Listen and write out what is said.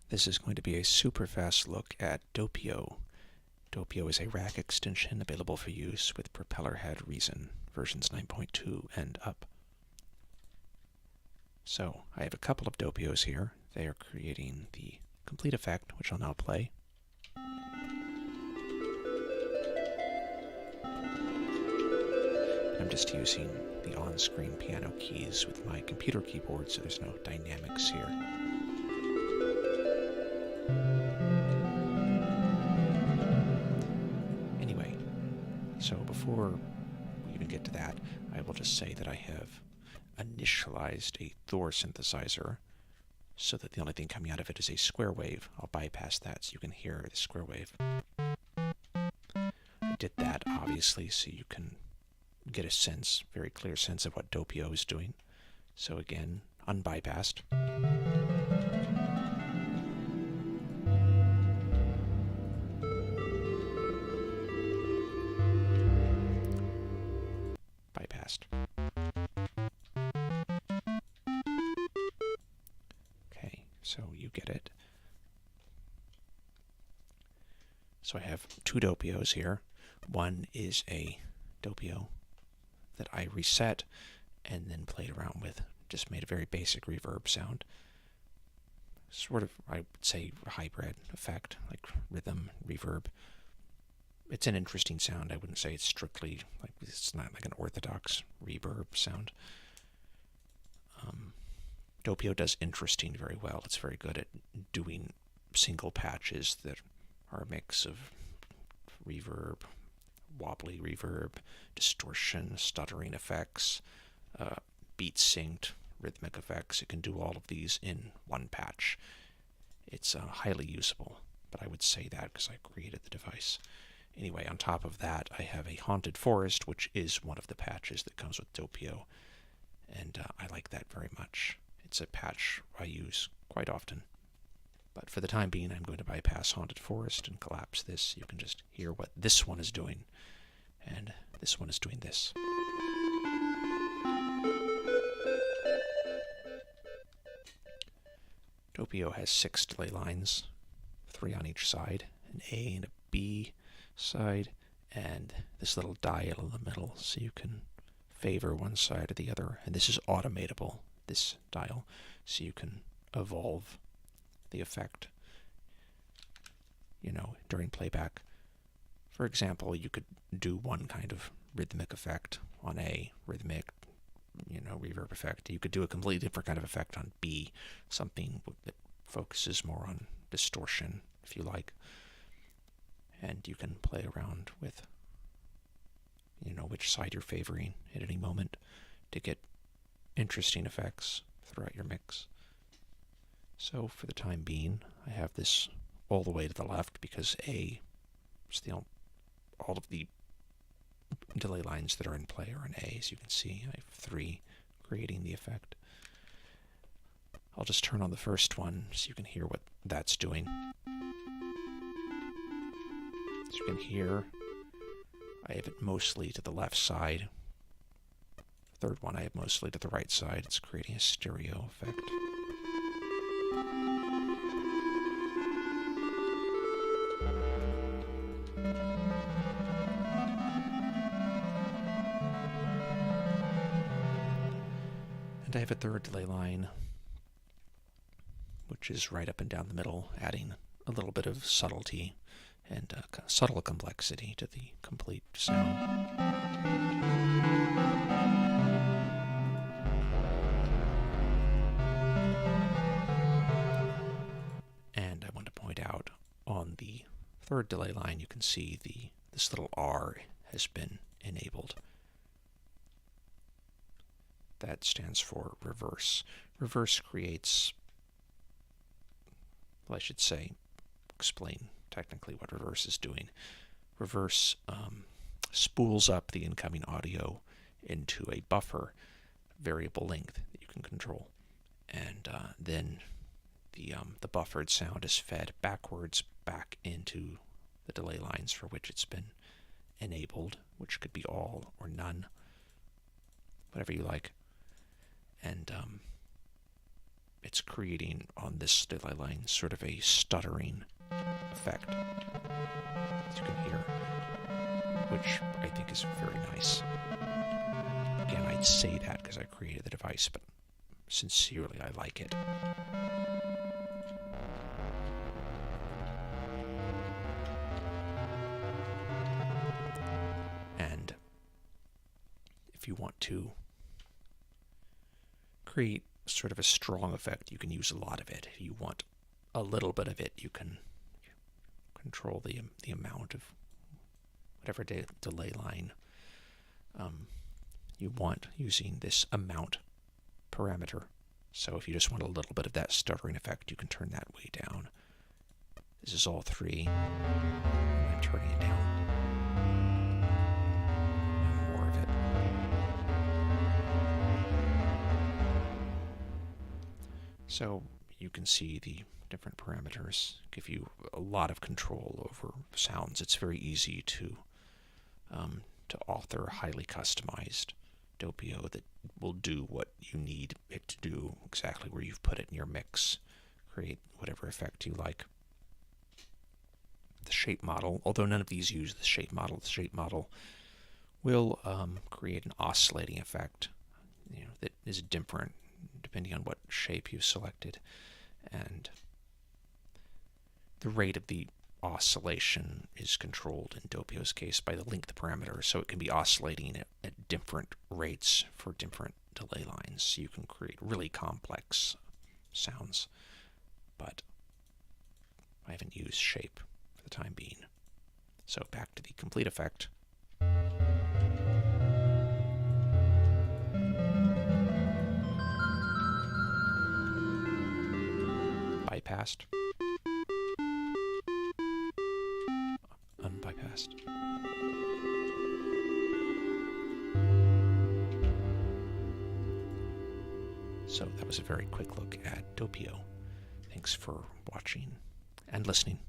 This is going to be a super fast look at Doppio. Doppio is a rack extension available for use with Propellerhead Reason, versions 9.2 and up. So, I have a couple of Doppios here. They are creating the complete effect, which I'll now play. I'm just using the on-screen piano keys with my computer keyboard, so there's no dynamics here. Anyway, so before we even get to that, I will just say that I have initialized a Thor synthesizer so that the only thing coming out of it is a square wave. I'll bypass that so you can hear the square wave. I did that, obviously, so you can get a sense, very clear sense of what Doppio is doing. So again, unbypassed. Bypassed. Okay, so you get it. So I have two Doppios here. One is a Doppio that I reset and then played around with. Just made a very basic reverb sound. Sort of, I would say, hybrid effect, like rhythm, reverb. It's an interesting sound. I wouldn't say it's strictly, like, it's not like an orthodox reverb sound. Doppio does interesting very well. It's very good at doing single patches that are a mix of reverb, wobbly reverb, distortion, stuttering effects, beat synced rhythmic effects. It can do all of these in one patch. It's highly usable, but I would say that because I created the device. Anyway, on top of that, I have a Haunted Forest, which is one of the patches that comes with Doppio, and I like that very much. It's a patch I use quite often. But for the time being, I'm going to bypass Haunted Forest and collapse this. You can just hear what this one is doing. And this one is doing this. Doppio has 6 delay lines, 3 on each side, an A and a B side, and this little dial in the middle, so you can favor one side or the other. And this is automatable, this dial, so you can evolve the effect, during playback. For example, you could do one kind of rhythmic effect on A, rhythmic, reverb effect. You could do a completely different kind of effect on B, something that focuses more on distortion, if you like. And you can play around with, which side you're favoring at any moment to get interesting effects throughout your mix. So for the time being, I have this all the way to the left because A is all of the delay lines that are in play are in A. As you can see, I have 3 creating the effect. I'll just turn on the first one so you can hear what that's doing. As you can hear, I have it mostly to the left side. The third one I have mostly to the right side. It's creating a stereo effect. And I have a third delay line, which is right up and down the middle, adding a little bit of subtlety and subtle complexity to the complete sound. And I want to point out on the third delay line, you can see this little R has been enabled. That stands for reverse. Reverse creates, well, I should say, explain technically what reverse is doing. Reverse spools up the incoming audio into a buffer, variable length that you can control. And then the buffered sound is fed backwards back into the delay lines for which it's been enabled, which could be all or none, whatever you like. And it's creating on this delay line sort of a stuttering effect, as you can hear, which I think is very nice. Again, I'd say that because I created the device, but sincerely, I like it. And if you want to create sort of a strong effect, you can use a lot of it. If you want a little bit of it, you can control the amount of whatever delay line you want using this amount parameter. So if you just want a little bit of that stuttering effect, you can turn that way down. This is all 3. I'm turning it down. And more of it. So you can see the different parameters give you a lot of control over sounds. It's very easy to author a highly customized Doppio that will do what you need it to do, exactly where you've put it in your mix. Create whatever effect you like. The shape model, although none of these use the shape model will create an oscillating effect, that is different depending on what shape you've selected, and the rate of the oscillation is controlled in Doppio's case by the length parameter, so it can be oscillating at different rates for different delay lines. So you can create really complex sounds, but I haven't used shape for the time being. So back to the complete effect. Bypassed. Unbypassed. So that was a very quick look at Doppio. Thanks for watching and listening.